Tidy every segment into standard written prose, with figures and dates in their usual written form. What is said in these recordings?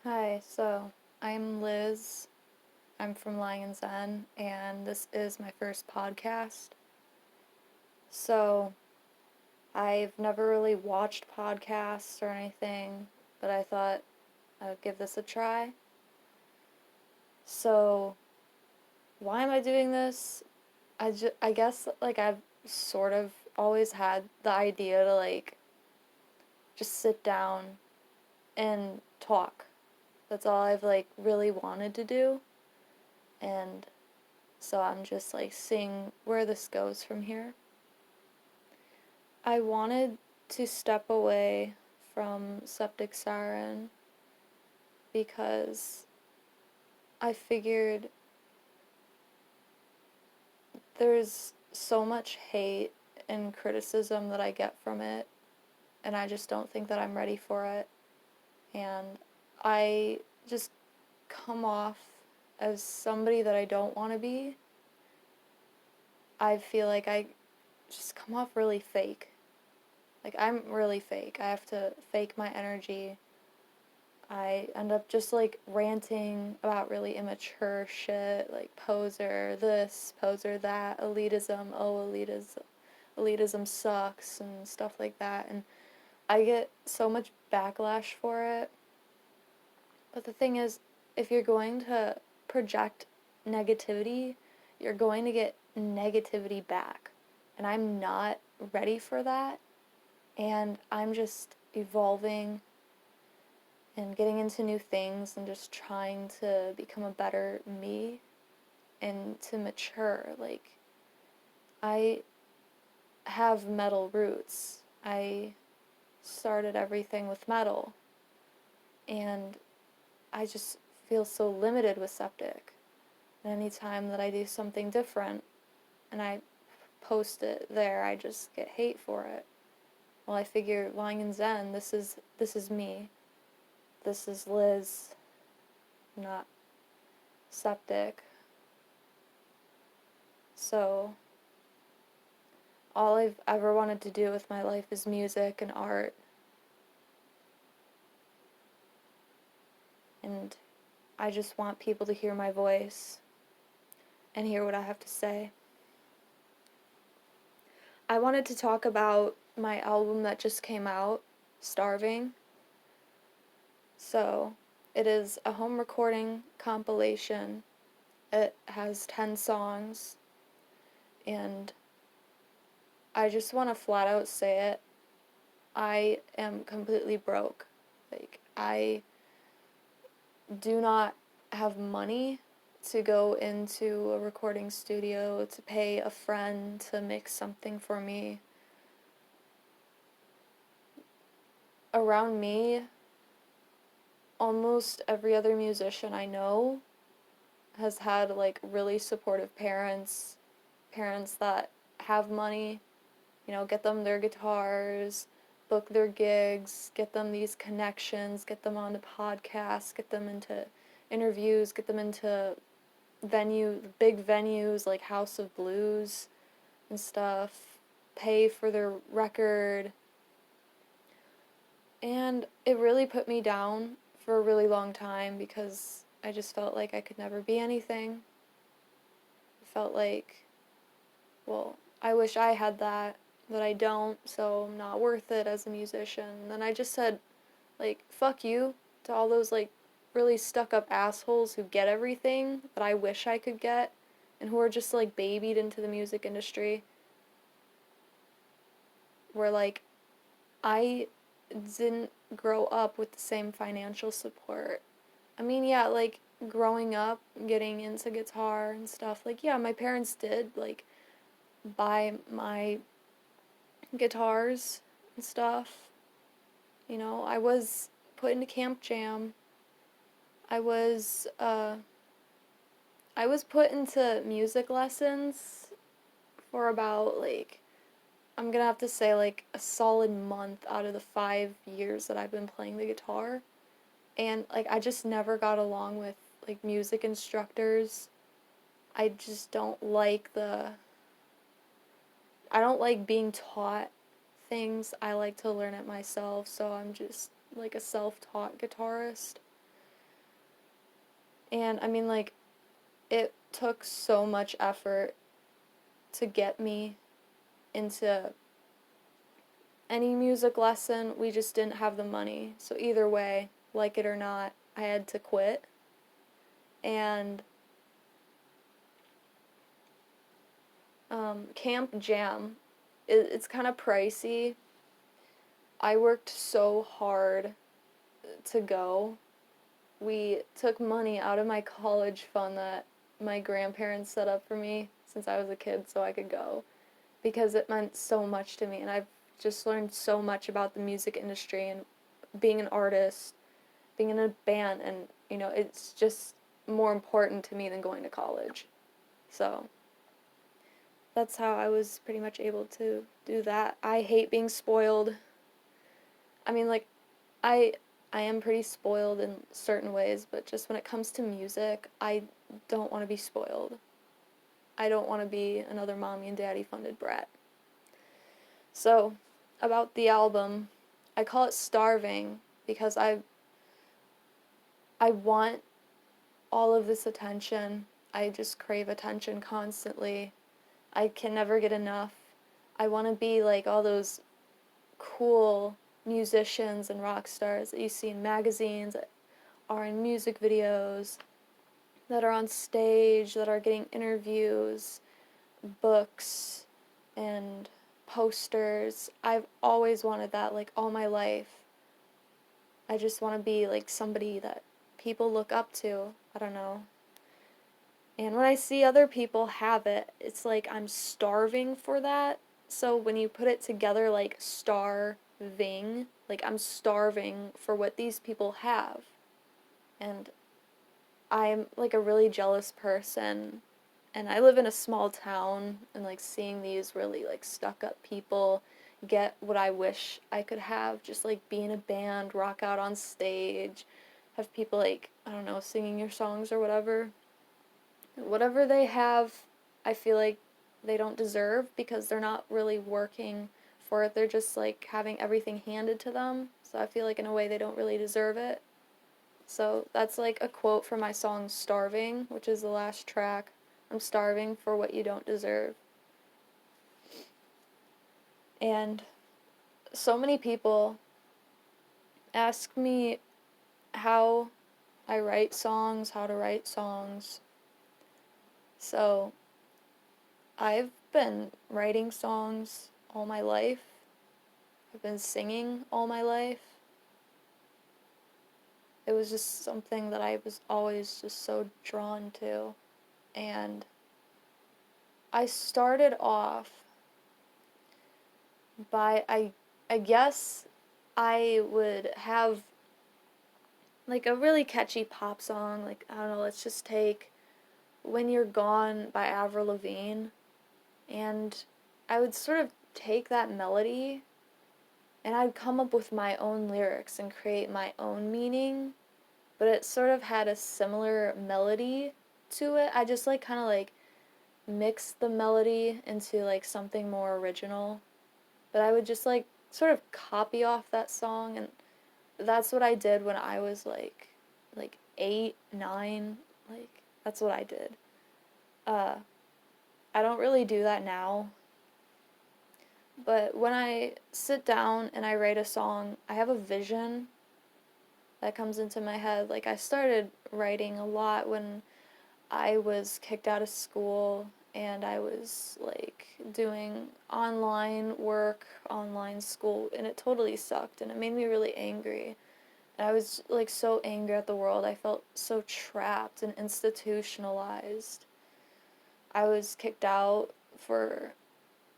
Hi, so I'm Liz. I'm from Lion's Den, and this is my first podcast. So I've never really watched podcasts or anything, but I thought I would give this a try. So why am I doing this? I guess I've sort of always had the idea to just sit down and talk. That's all I've really wanted to do. And so I'm just seeing where this goes from here. I wanted to step away from Septic Siren because I figured there's so much hate and criticism that I get from it, and I just don't think that I'm ready for it. And I just come off as somebody that I don't want to be. I feel like I just come off really fake. I'm really fake. I have to fake my energy. I end up just ranting about really immature shit, like poser this, poser that, elitism, oh elitism sucks and stuff like that. And I get so much backlash for it. But the thing is, if you're going to project negativity, you're going to get negativity back. And I'm not ready for that. And I'm just evolving and getting into new things and just trying to become a better me and to mature. I have metal roots. I started everything with metal, and I just feel so limited with Septic. And anytime that I do something different and I post it there, I just get hate for it. Well, I figure lying in Zen, this is me. This is Liz, not Septic. So all I've ever wanted to do with my life is music and art. And I just want people to hear my voice and hear what I have to say. I wanted to talk about my album that just came out, Star-Ving. So, it is a home recording compilation. It has 10 songs, and I just want to flat out say it. I am completely broke. I do not have money to go into a recording studio to pay a friend to mix something for me. Around me, almost every other musician I know has had really supportive parents, parents that have money, get them their guitars, book their gigs, get them these connections, get them onto podcasts, get them into interviews, get them into big venues like House of Blues and stuff, pay for their record. And it really put me down for a really long time because I just felt like I could never be anything. I felt like, well, I wish I had that, but I don't, so I'm not worth it as a musician. And then I just said, fuck you to all those, really stuck up assholes who get everything that I wish I could get and who are just, babied into the music industry. Where, I didn't grow up with the same financial support. I mean, yeah, growing up, getting into guitar and stuff, yeah, my parents did, buy my guitars and stuff. I was put into Camp Jam. I was, uh, I was put into music lessons for about, I'm gonna have to say, a solid month out of the 5 years that I've been playing the guitar. And, I just never got along with, music instructors. I just don't like I don't like being taught things. I like to learn it myself, so I'm just, a self-taught guitarist. And I mean, like, it took so much effort to get me into any music lesson. We just didn't have the money. So either way, like it or not, I had to quit. And Camp Jam, it's kind of pricey. I worked so hard to go. We took money out of my college fund that my grandparents set up for me since I was a kid so I could go, because it meant so much to me, and I've just learned so much about the music industry and being an artist, being in a band, and it's just more important to me than going to college. So that's how I was pretty much able to do that. I hate being spoiled. I mean, like, I I am pretty spoiled in certain ways, but just when it comes to music, I don't want to be spoiled. I don't want to be another mommy and daddy funded brat. So, about the album, I call it Star-Ving because I want all of this attention. I just crave attention constantly. I can never get enough. I want to be like all those cool musicians and rock stars that you see in magazines, that are in music videos, that are on stage, that are getting interviews, books, and posters. I've always wanted that, like, all my life. I just want to be like somebody that people look up to. I don't know. And when I see other people have it, it's like I'm starving for that. So when you put it together, like Star-Ving, like I'm starving for what these people have. And I'm like a really jealous person. And I live in a small town, and like seeing these really like stuck up people get what I wish I could have, just like be in a band, rock out on stage, have people like, I don't know, singing your songs or whatever. Whatever they have, I feel like they don't deserve because they're not really working for it. They're just like having everything handed to them. So I feel like in a way they don't really deserve it. So that's like a quote from my song Star-Ving, which is the last track. I'm starving for what you don't deserve. And so many people ask me how I write songs, how to write songs. So I've been writing songs all my life. I've been singing all my life. It was just something that I was always just so drawn to. And I started off by, I guess I would have like a really catchy pop song, like, I don't know, let's just take When You're Gone by Avril Lavigne, and I would sort of take that melody and I'd come up with my own lyrics and create my own meaning, but it sort of had a similar melody to it. I just like kind of like mixed the melody into like something more original, but I would just like sort of copy off that song, and that's what I did when I was like 8, 9, like that's what I did. Uh I don't really do that now. But when I sit down and I write a song, I have a vision that comes into my head. Like, I started writing a lot when I was kicked out of school and I was like doing online work, online school, and it totally sucked and it made me really angry. And I was like so angry at the world. I felt so trapped and institutionalized. I was kicked out for,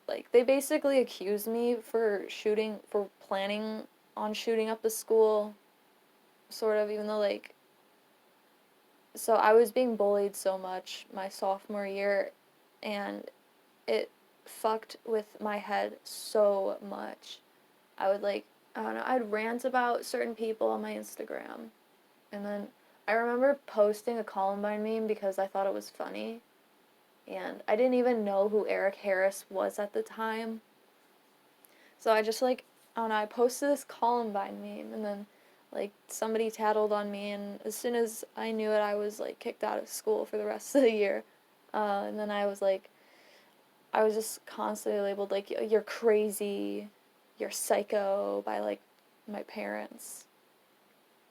like, they basically accused me for planning on shooting up the school, sort of, even though, like, so I was being bullied so much my sophomore year, and it fucked with my head so much. I would, like, I don't know, I'd rant about certain people on my Instagram, and then I remember posting a Columbine meme because I thought it was funny, and I didn't even know who Eric Harris was at the time. So I just, like, I don't know, I posted this Columbine meme, and then Like, somebody tattled on me, and as soon as I knew it, I was, like, kicked out of school for the rest of the year. And then I was, like, I was just constantly labeled, like, you're crazy, you're psycho, by, like, my parents.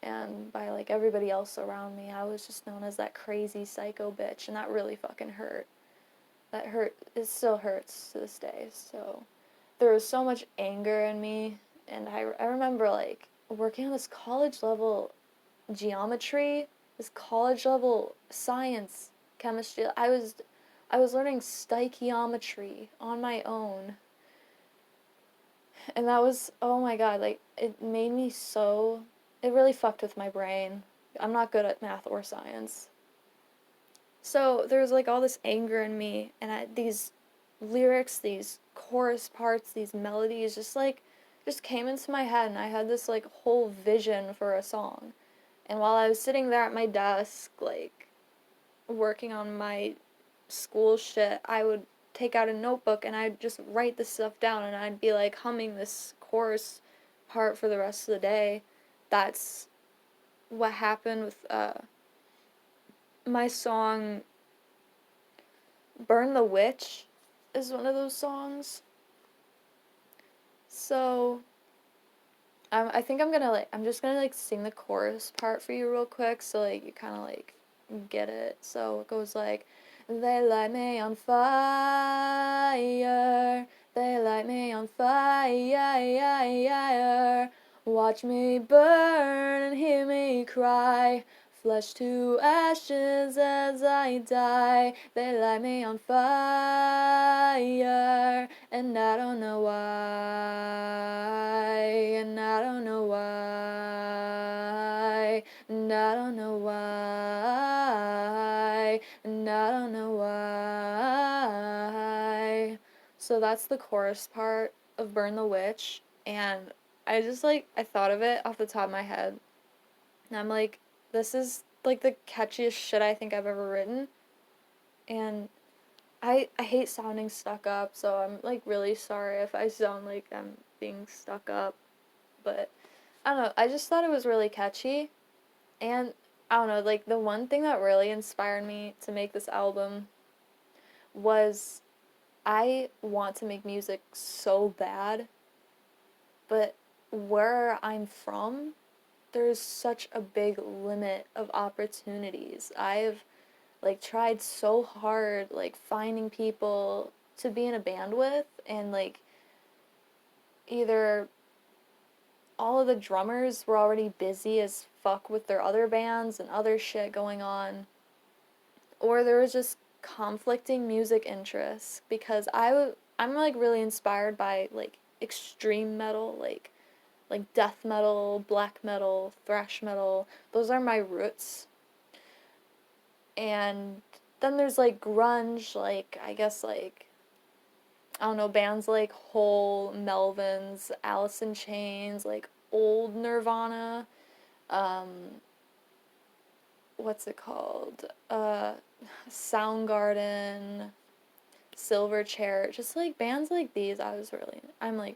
And by, like, everybody else around me. I was just known as that crazy psycho bitch, and that really fucking hurt. That hurt, it still hurts to this day, so there was so much anger in me, and I remember, like, working on this college-level geometry, this college-level science, chemistry. I was learning stoichiometry on my own, and that was, oh my god, like, it made me so, it really fucked with my brain. I'm not good at math or science. So there was, like, all this anger in me, and these lyrics, these chorus parts, these melodies just came into my head, and I had this, like, whole vision for a song. And while I was sitting there at my desk, like, working on my school shit, I would take out a notebook and I'd just write this stuff down, and I'd be, like, humming this chorus part for the rest of the day. That's what happened with my song Burn the Witch is one of those songs. So I think I'm just gonna, like, sing the chorus part for you real quick, so, like, you kind of, like, get it. So it goes like, they light me on fire, they light me on fire, watch me burn and hear me cry, flesh to ashes as I die. They light me on fire, and I don't know why, and I don't know why, and I don't know why, and I don't know why. So that's the chorus part of Burn the Witch, and I just, like, I thought of it off the top of my head, and I'm like, this is, like, the catchiest shit I think I've ever written, and I hate sounding stuck up, so I'm, like, really sorry if I sound like I'm being stuck up, but I don't know, I just thought it was really catchy, and I don't know, like, the one thing that really inspired me to make this album was I want to make music so bad, but where I'm from, there's such a big limit of opportunities. I've, like, tried so hard, like, finding people to be in a band with, and, like, either all of the drummers were already busy as fuck with their other bands and other shit going on, or there was just conflicting music interests, because I'm, like, really inspired by, like, extreme metal, like death metal, black metal, thrash metal. Those are my roots. And then there's, like, grunge, like, I guess, like, I don't know, bands like Hole, Melvins, Alice in Chains, like, old Nirvana, um, what's it called, Soundgarden, Silverchair, just, like, bands like these I'm, like,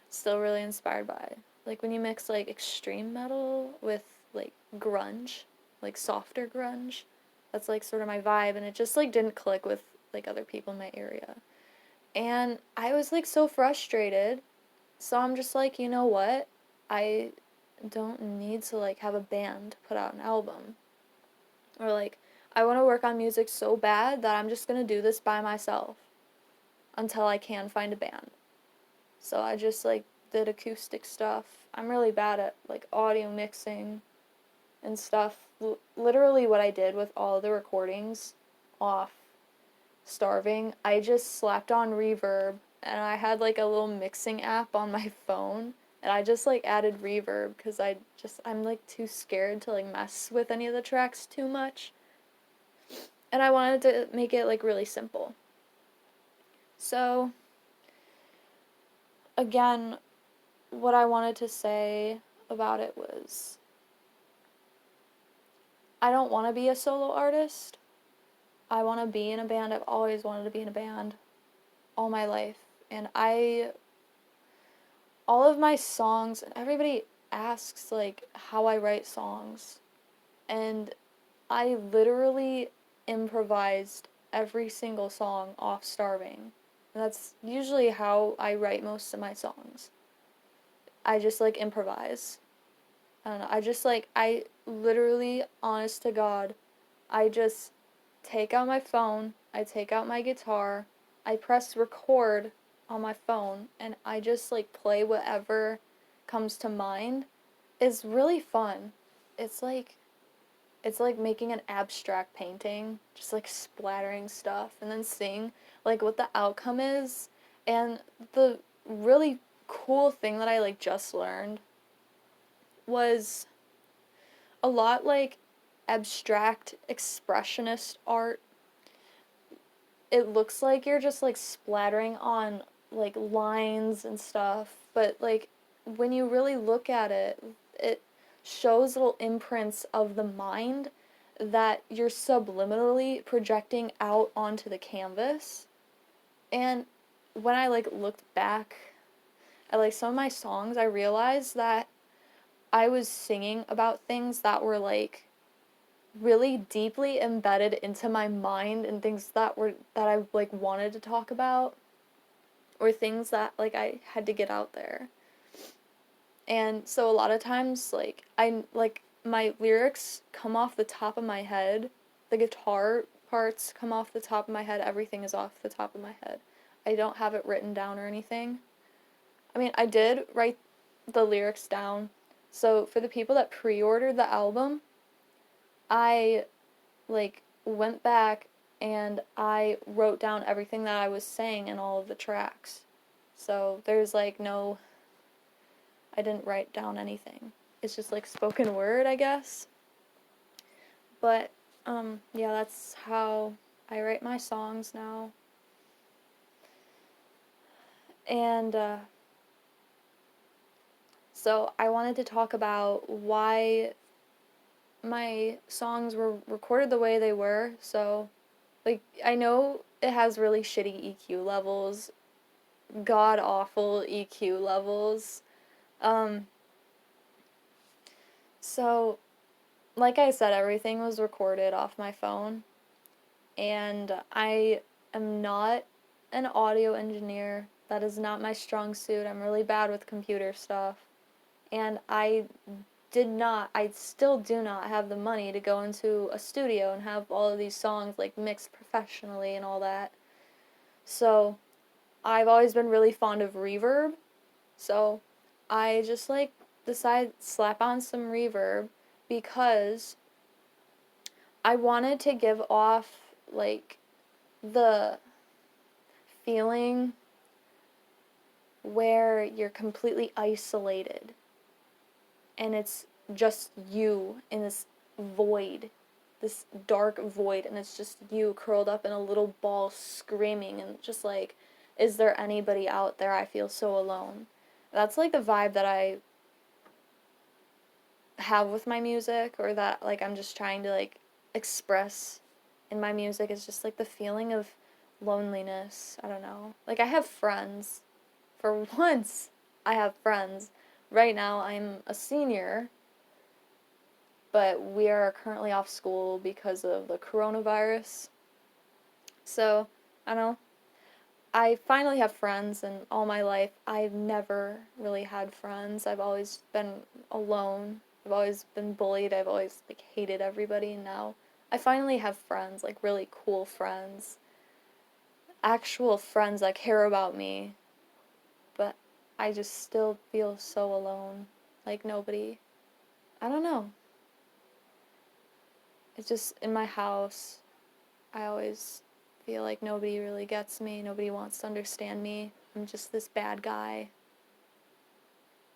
still really inspired by. Like, when you mix, like, extreme metal with, like, grunge, like, softer grunge, that's, like, sort of my vibe, and it just, like, didn't click with, like, other people in my area. And I was, like, so frustrated, so I'm just like, you know what? I don't need to, like, have a band put out an album. Or, like, I want to work on music so bad that I'm just gonna do this by myself until I can find a band. So I just, like, did acoustic stuff. I'm really bad at, like, audio mixing and stuff. Literally what I did with all the recordings off Star-Ving, I just slapped on reverb, and I had, like, a little mixing app on my phone, and I just, like, added reverb, because I'm, like, too scared to, like, mess with any of the tracks too much. And I wanted to make it, like, really simple. So, again, what I wanted to say about it was, I don't want to be a solo artist. I want to be in a band. I've always wanted to be in a band all my life. And all of my songs, and asks, like, how I write songs, and I literally improvised every single song off Star-Ving. And that's usually how I write most of my songs. I just, like, improvise. I don't know. I literally, honest to God, I just take out my phone, I take out my guitar, I press record on my phone, and I just, like, play whatever comes to mind. It's really fun. It's like making an abstract painting, just like splattering stuff and then seeing like what the outcome is. And the really cool thing that I like just learned was a lot like abstract expressionist art. It looks like you're just like splattering on like lines and stuff, but like when you really look at it, it shows little imprints of the mind that you're subliminally projecting out onto the canvas. And when I like looked back at like some of my songs, I realized that I was singing about things that were like really deeply embedded into my mind, and things that I like wanted to talk about, or things that like I had to get out there. And so a lot of times like I like my lyrics come off the top of my head. The guitar parts come off the top of my head. Everything is off the top of my head. I don't have it written down or anything. I mean, I did write the lyrics down. So for the people that pre-ordered the album, I like went back and I wrote down everything that I was saying in all of the tracks. So there's like no, I didn't write down anything. It's just like spoken word, I guess. But yeah, that's how I write my songs now. And so I wanted to talk about why my songs were recorded the way they were. So like I know it has really shitty EQ levels, god awful EQ levels. Um so like I said, everything was recorded off my phone, and I am not an audio engineer. That is not my strong suit. I'm really bad with computer stuff. And I still do not have the money to go into a studio and have all of these songs like mixed professionally and all that. So I've always been really fond of reverb. So I just like decided slap on some reverb because I wanted to give off like the feeling where you're completely isolated and it's just you in this void, this dark void, and it's just you curled up in a little ball screaming and just like, is there anybody out there? I feel so alone. That's like the vibe that I have with my music, or that like I'm just trying to like express in my music, is just like the feeling of loneliness. I don't know. Like I have friends. For once, I have friends. Right now I'm a senior, but we are currently off school because of the coronavirus. So, I don't know. I finally have friends, and all my life I've never really had friends. I've always been alone. I've always been bullied. I've always like hated everybody, and now I finally have friends, like really cool friends. Actual friends that care about me. But I just still feel so alone. Like nobody, I don't know. It's just in my house, I always feel like nobody really gets me. Nobody wants to understand me. I'm just this bad guy.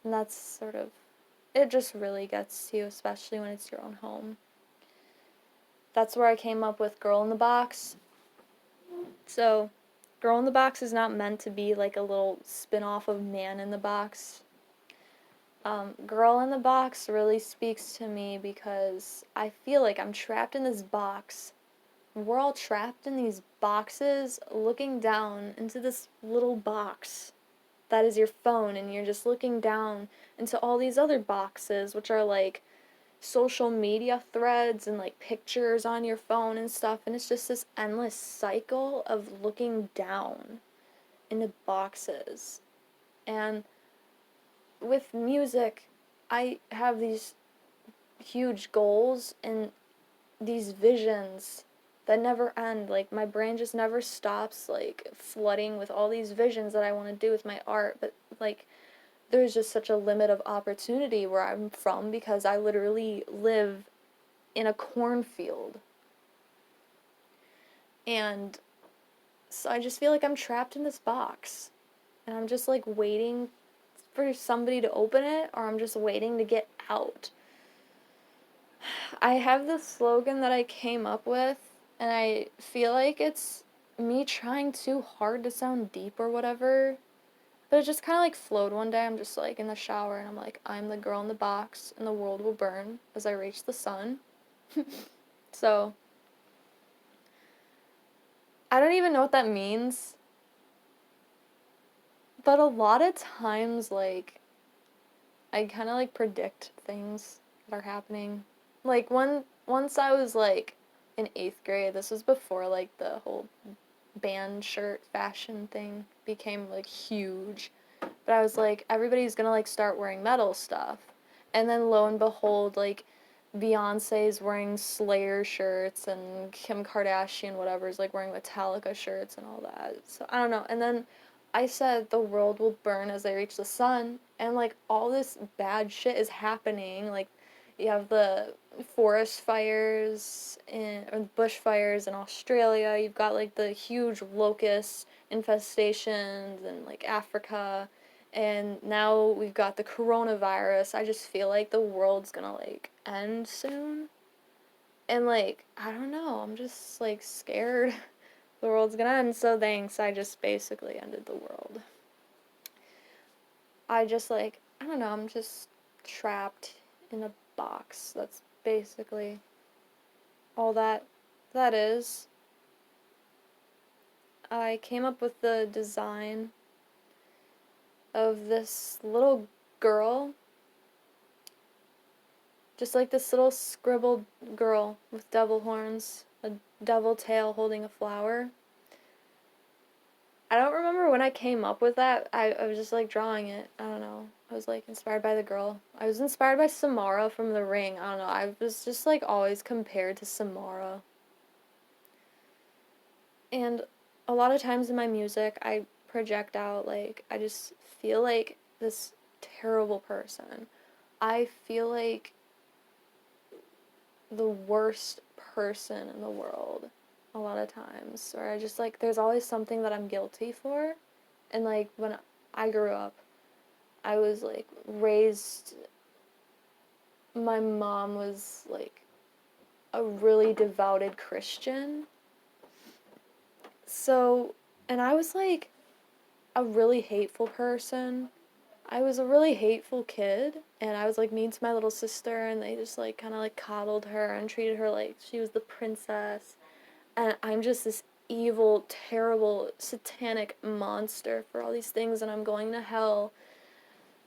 And that's sort of, it just really gets to you, especially when it's your own home. That's where I came up with Girl in the Box. So, Girl in the Box is not meant to be like a little spin-off of Man in the Box. Girl in the Box really speaks to me because I feel like I'm trapped in this box. We're all trapped in these boxes looking down into this little box that is your phone, and you're just looking down into all these other boxes, which are like social media threads and like pictures on your phone and stuff, and it's just this endless cycle of looking down into boxes. And with music, I have these huge goals and these visions that never end. Like, my brain just never stops, like, flooding with all these visions that I want to do with my art, but, like, there's just such a limit of opportunity where I'm from because I literally live in a cornfield. And so I just feel like I'm trapped in this box. And I'm just, like, waiting for somebody to open it, or I'm just waiting to get out. I have this slogan that I came up with, and I feel like it's me trying too hard to sound deep or whatever, but it just kind of like flowed one day. I'm just like in the shower, and I'm like, I'm the girl in the box, and the world will burn as I reach the sun. So, I don't even know what that means, but a lot of times, like, I kind of like predict things that are happening. Like, once I was like in 8th grade, this was before like the whole band shirt fashion thing became like huge. But I was like, everybody's gonna like start wearing metal stuff. And then lo and behold, like Beyonce's wearing Slayer shirts and Kim Kardashian whatever is like wearing Metallica shirts and all that. So I don't know. And then I said the world will burn as they reach the sun, and like all this bad shit is happening. Like, you have the forest fires or bushfires in Australia. You've got like the huge locust infestations in like Africa, and now we've got the coronavirus. I just feel like the world's gonna like end soon. And like, I don't know, I'm just like scared the world's gonna end, so thanks, I just basically ended the world. I just like, I don't know, I'm just trapped in a box. That's basically all that is. I came up with the design of this little girl, just like this little scribbled girl with devil horns, a devil tail holding a flower. I don't remember when I came up with that. I was just like drawing it. I don't know. I was like inspired by the girl. I was inspired by Samara from The Ring. I don't know. I was just like always compared to Samara. And a lot of times in my music, I project out, like, I just feel like this terrible person. I feel like the worst person in the world a lot of times. Or I just, like, there's always something that I'm guilty for. And, like, when I grew up, I was, like, raised, my mom was, like, a really devoted Christian. So, and I was, like, a really hateful person. I was a really hateful kid, and I was, like, mean to my little sister, and they just, like, kind of, like, coddled her and treated her like she was the princess. And I'm just this evil, terrible, satanic monster for all these things, and I'm going to hell.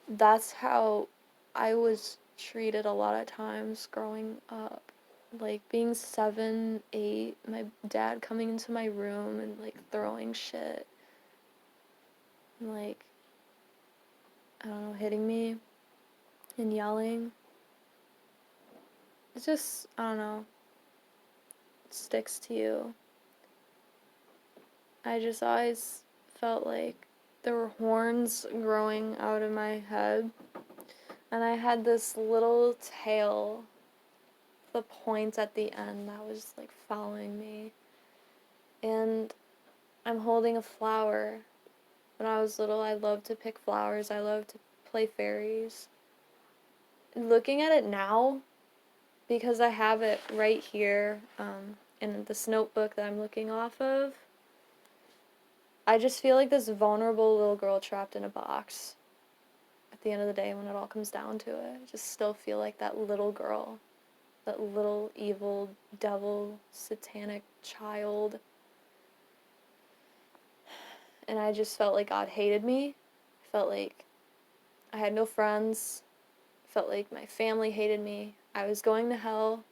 That's how I was treated a lot of times growing up. Like, being 7, 8, my dad coming into my room and, like, throwing shit. And, like, I don't know, hitting me and yelling. It's just, I don't know, it sticks to you. I just always felt like there were horns growing out of my head, and I had this little tail, the point at the end that was like following me, and I'm holding a flower. When I was little, I loved to pick flowers. I loved to play fairies. Looking at it now, because I have it right here in this notebook that I'm looking off of, I just feel like this vulnerable little girl trapped in a box. At the end of the day, when it all comes down to it, I just still feel like that little girl, that little evil, devil, satanic child. And I just felt like God hated me. I felt like I had no friends, felt like my family hated me, I was going to hell,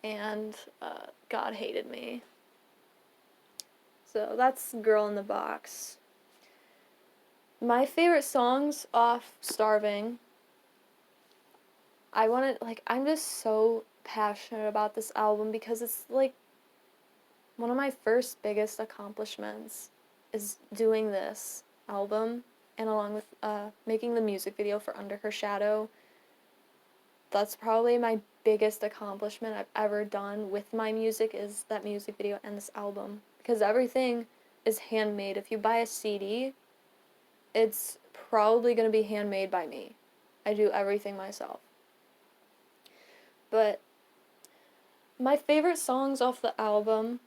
and God hated me. So that's Girl in the Box. My favorite songs off Star-Ving, I'm just so passionate about this album because it's like one of my first biggest accomplishments is doing this album, and along with making the music video for Under Her Shadow. That's probably my biggest accomplishment I've ever done with my music, is that music video and this album, because everything is handmade. If you buy a CD, it's probably going to be handmade by me. I do everything myself. But my favorite songs off the album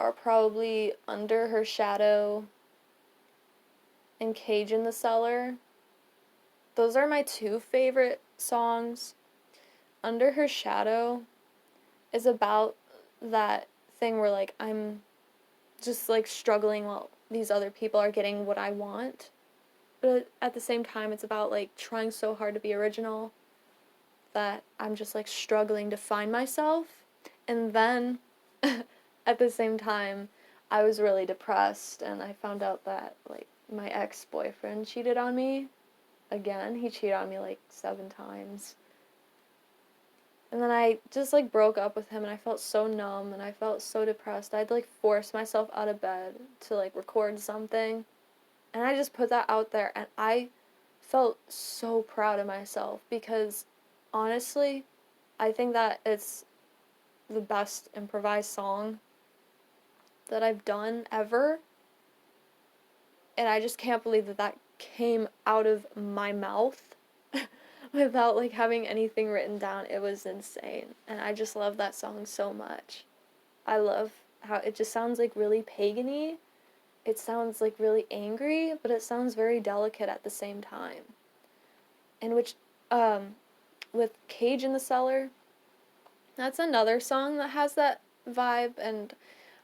are probably Under Her Shadow and Cage in the Cellar. Those are my two favorite songs. Under Her Shadow is about that thing where, like, I'm just, like, struggling while these other people are getting what I want. But at the same time, it's about, like, trying so hard to be original that I'm just, like, struggling to find myself. And then, at the same time, I was really depressed, and I found out that, like, my ex-boyfriend cheated on me. Again, he cheated on me, like, 7 times. And then I just, like, broke up with him, and I felt so numb, and I felt so depressed. I'd, like, force myself out of bed to, like, record something. And I just put that out there, and I felt so proud of myself because, honestly, I think that it's the best improvised song that I've done ever. And I just can't believe that that came out of my mouth without, like, having anything written down. It was insane. And I just love that song so much. I love how it just sounds, like, really pagan-y. It sounds, like, really angry, but it sounds very delicate at the same time. And with Cage in the Cellar, that's another song that has that vibe. And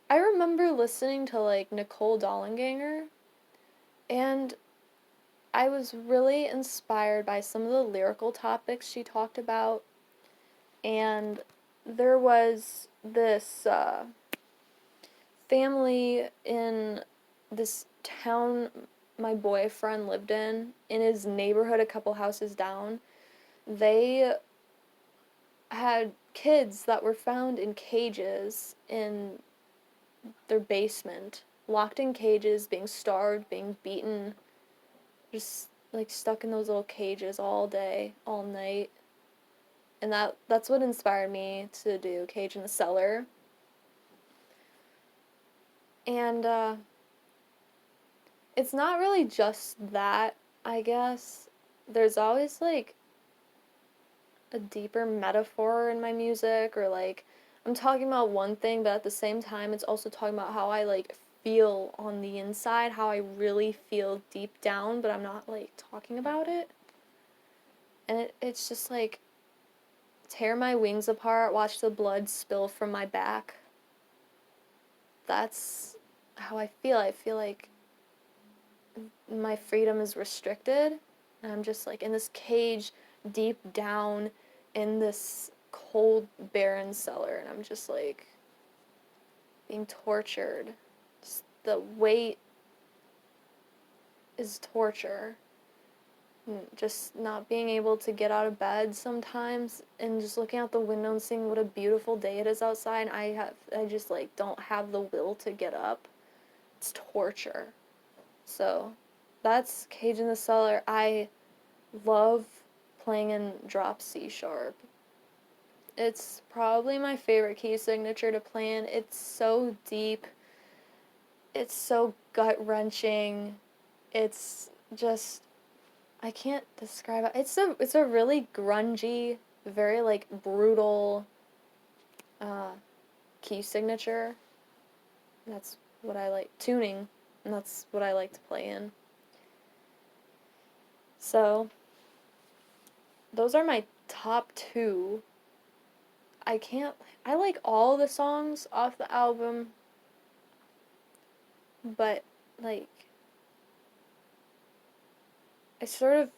I remember listening to, like, Nicole Dollanganger, and I was really inspired by some of the lyrical topics she talked about. And there was this family in this town my boyfriend lived in his neighborhood a couple houses down. They had kids that were found in cages in their basement, locked in cages, being starved, being beaten, just, like, stuck in those little cages all day, all night. And that's what inspired me to do Cage in the Cellar. And it's not really just that, I guess. There's always, like, a deeper metaphor in my music, or, like, I'm talking about one thing, but at the same time, it's also talking about how I, like, feel on the inside, how I really feel deep down, but I'm not, like, talking about it. And it's just, like, tear my wings apart, watch the blood spill from my back. That's how I feel. I feel like my freedom is restricted, and I'm just, like, in this cage deep down in this cold, barren cellar, and I'm just, like, being tortured. Just the weight is torture. And just not being able to get out of bed sometimes, and just looking out the window and seeing what a beautiful day it is outside, and I just, like, don't have the will to get up. It's torture. So that's Cage in the Cellar. I love playing in drop C sharp. It's probably my favorite key signature to play in. It's so deep. It's so gut-wrenching. It's just, I can't describe it. It's a really grungy, very, like, brutal key signature. That's what I like. Tuning. And that's what I like to play in. So those are my top 2. I like all the songs off the album, but, like, I sort of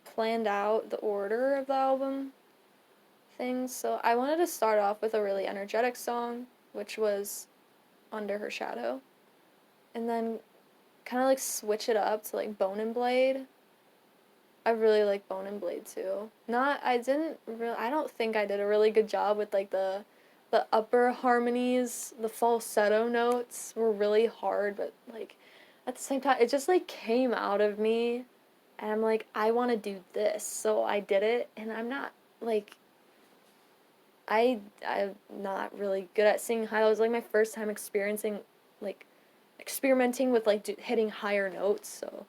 planned out the order of the album things. So I wanted to start off with a really energetic song, which was Under Her Shadow, and then kind of like switch it up to like Bone and Blade. I really like Bone and Blade too. I don't think I did a really good job with like the upper harmonies. The falsetto notes were really hard, but like at the same time it just like came out of me, and I'm like, I want to do this. So I did it, and I'm not like I'm not really good at singing high. It was like my first time like experimenting with like hitting higher notes. So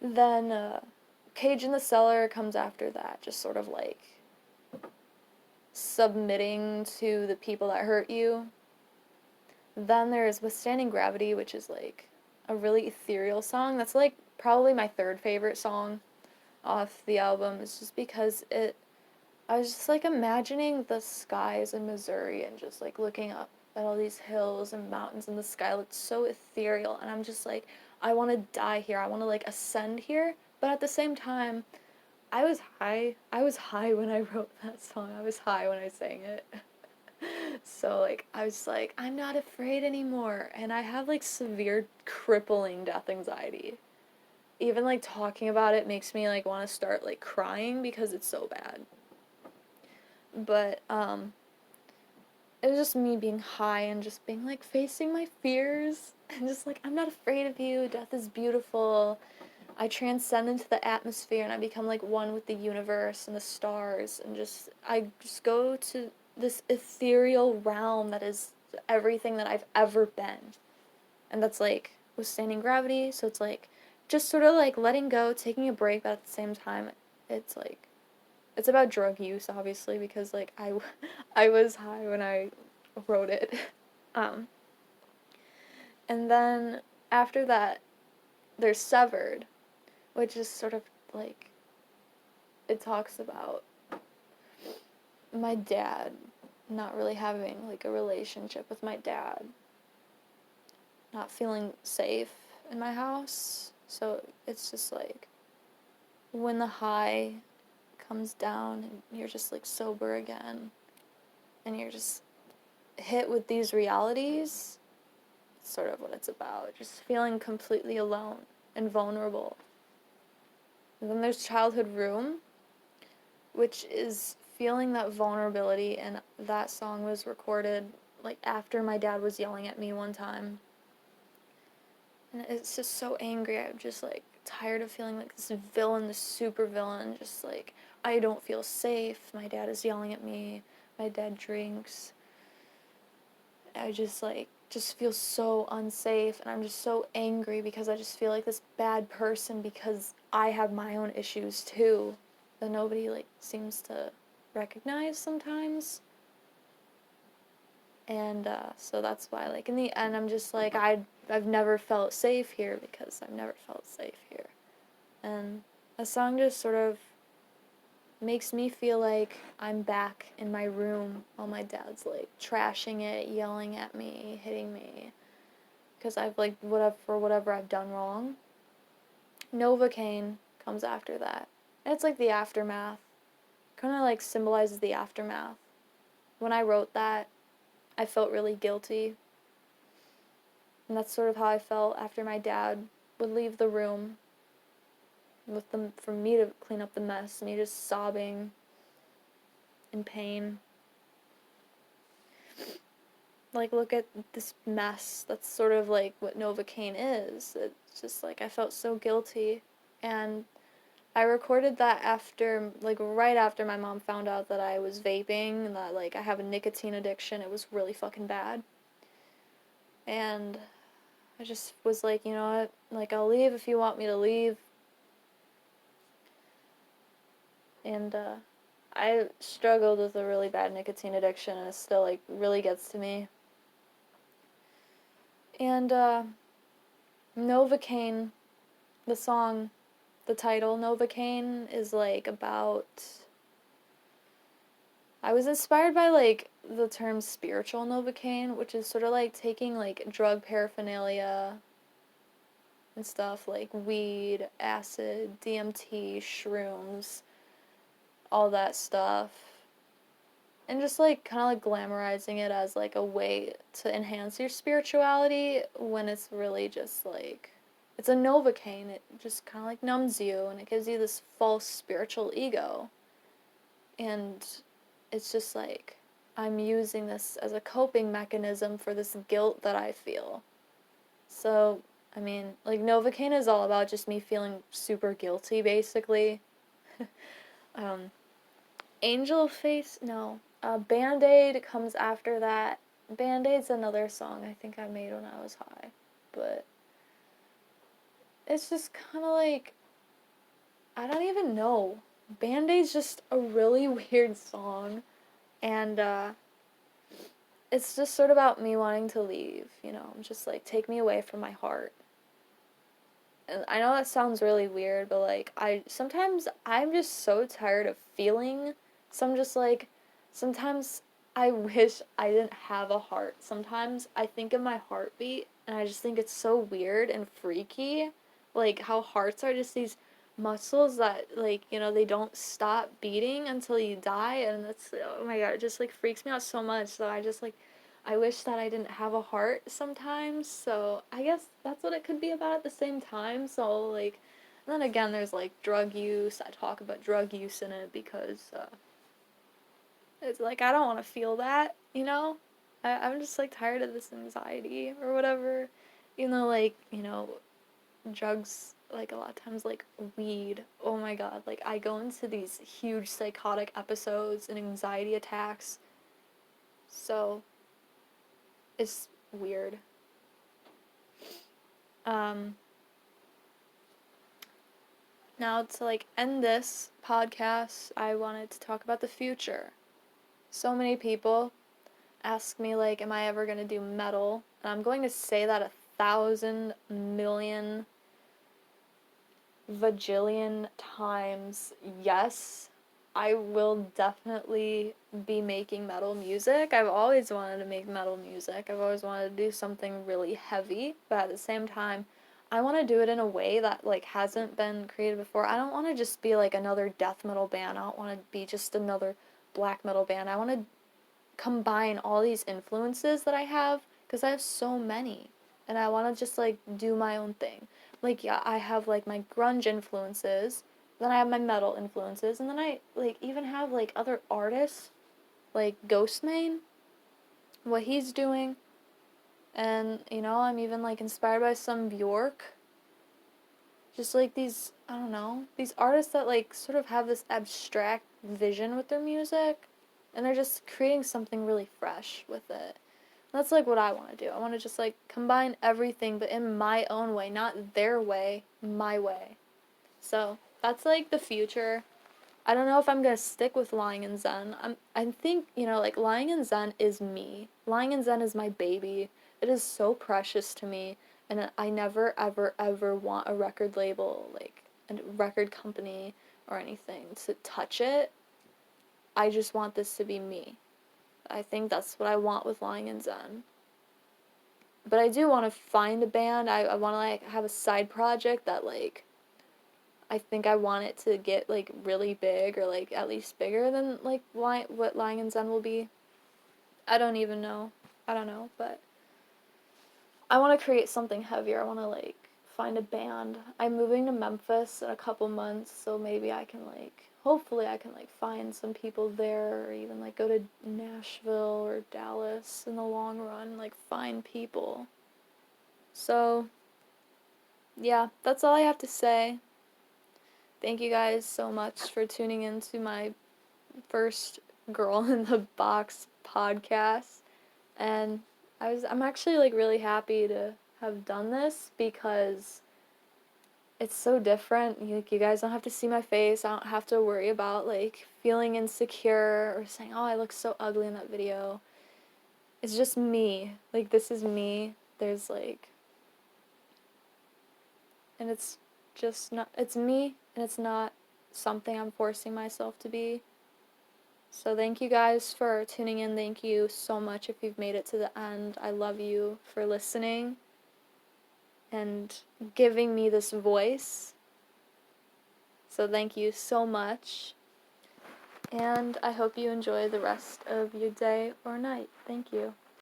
then Cage in the Cellar comes after that, just sort of like submitting to the people that hurt you. Then there's Withstanding Gravity, which is like a really ethereal song. That's like probably my third favorite song off the album. It's just because I was just like imagining the skies in Missouri and just like looking up at all these hills and mountains, and the sky looked so ethereal, and I'm just like, I want to die here. I want to like ascend here, but at the same time, I was high. I was high when I wrote that song. I was high when I sang it. So like I was like, I'm not afraid anymore, and I have like severe crippling death anxiety. Even like talking about it makes me like want to start like crying because it's so bad. But it was just me being high and just being like facing my fears and just like, I'm not afraid of you. Death is beautiful. I transcend into the atmosphere and I become like one with the universe and the stars, and I just go to this ethereal realm that is everything that I've ever been. And that's like Withstanding Gravity. So it's like just sort of like letting go, taking a break, but at the same time it's like it's about drug use, obviously, because like I was high when I wrote it. Um, and then after that, there's Severed, which is sort of like, it talks about my dad, not really having like a relationship with my dad, not feeling safe in my house. So it's just like when the high comes down and you're just like sober again and you're just hit with these realities, it's sort of what it's about. Just feeling completely alone and vulnerable. And then there's Childhood Room, which is feeling that vulnerability, and that song was recorded like after my dad was yelling at me one time. And it's just so angry. I'm just like tired of feeling like this villain, this super villain, just like I don't feel safe. My dad is yelling at me. My dad drinks. I just feel so unsafe, and I'm just so angry because I just feel like this bad person because I have my own issues too that nobody like seems to recognize sometimes. And so that's why like in the end I'm just like I've never felt safe here because I've never felt safe here. And the song just sort of makes me feel like I'm back in my room while my dad's like trashing it, yelling at me, hitting me, because I've like whatever I've done wrong. Novocaine comes after that, and it's like the aftermath. Kind of like symbolizes the aftermath. When I wrote that, I felt really guilty, and that's sort of how I felt after my dad would leave the room with them for me to clean up the mess, me just sobbing in pain. Like, look at this mess. That's sort of like what Novocaine is. It's just like I felt so guilty, and I recorded that after, like, right after my mom found out that I was vaping and that, like, I have a nicotine addiction. It was really fucking bad. And I just was like, you know what? Like, I'll leave if you want me to leave. And, I struggled with a really bad nicotine addiction, and it still, like, really gets to me. And, Novocaine, the song, the title, Novocaine, is, like, about... I was inspired by, like, the term spiritual Novocaine, which is sort of like taking, like, drug paraphernalia and stuff, like weed, acid, DMT, shrooms, all that stuff. And just like kind of like glamorizing it as like a way to enhance your spirituality when it's really just like, it's a Novocaine. It just kind of like numbs you and it gives you this false spiritual ego. And it's just like, I'm using this as a coping mechanism for this guilt that I feel. So, I mean, like Novocaine is all about just me feeling super guilty, basically. um, Angel Face, no. Band-Aid comes after that. Band-Aid's another song I think I made when I was high. But it's just kind of like, I don't even know. Band-Aid's just a really weird song. And it's just sort of about me wanting to leave, you know. I'm just like, take me away from my heart. And I know that sounds really weird, but like, sometimes I'm just so tired of feeling. So I'm just like, sometimes I wish I didn't have a heart. Sometimes I think of my heartbeat and I just think it's so weird and freaky. Like how hearts are just these muscles that, like, you know, they don't stop beating until you die, and that's, oh my god, it just like freaks me out so much. So I just like, I wish that I didn't have a heart sometimes. So I guess that's what it could be about at the same time. So like, and then again, there's like drug use. I talk about drug use in it because it's like, I don't want to feel that, you know? I'm just like tired of this anxiety or whatever. You know, like, you know, drugs, like a lot of times, like weed, oh my god, like I go into these huge psychotic episodes and anxiety attacks. So it's weird. Um, Now to like end this podcast, I wanted to talk about the future. So many people ask me like, am I ever gonna do metal? And I'm going to say that 1,000,000,000 vajillion times yes. I will definitely be making metal music. I've always wanted to make metal music. I've always wanted to do something really heavy, but at the same time, I want to do it in a way that like hasn't been created before. I don't want to just be like another death metal band. I don't want to be just another black metal band. I want to combine all these influences that I have, because I have so many, and I want to just like do my own thing. Like, yeah, I have like my grunge influences, then I have my metal influences, and then I like even have like other artists like Ghostmane, what he's doing, and you know, I'm even like inspired by some Bjork. Just like these, I don't know, these artists that like sort of have this abstract vision with their music, and they're just creating something really fresh with it. That's like what I want to do. I want to just like combine everything, but in my own way, not their way, my way. So that's like the future. I don't know if I'm gonna stick with Lying in Zen. I think, you know, like Lying in Zen is me. Lying in Zen is my baby. It is so precious to me, and I never ever ever want a record label, like a record company or anything, to touch it. I just want this to be me. I think that's what I want with Lying in Zen. But I do want to find a band. I want to like have a side project that like, I think I want it to get like really big, or like at least bigger than like what Lying in Zen will be. I don't even know. I don't know, but I want to create something heavier. I want to like find a band. I'm moving to Memphis in a couple months, so maybe I can like, hopefully I can like find some people there, or even like go to Nashville or Dallas in the long run, like find people. So, yeah, that's all I have to say. Thank you guys so much for tuning into my first Girl in the Box podcast. And I'm actually like really happy to have done this, because it's so different. You guys don't have to see my face. I don't have to worry about like feeling insecure or saying, "Oh, I look so ugly in that video." It's just me. Like, this is me. There's like, and it's just not, it's me, and it's not something I'm forcing myself to be. So thank you guys for tuning in. Thank you so much if you've made it to the end. I love you for listening. and giving me this voice. So thank you so much. And I hope you enjoy the rest of your day or night. Thank you.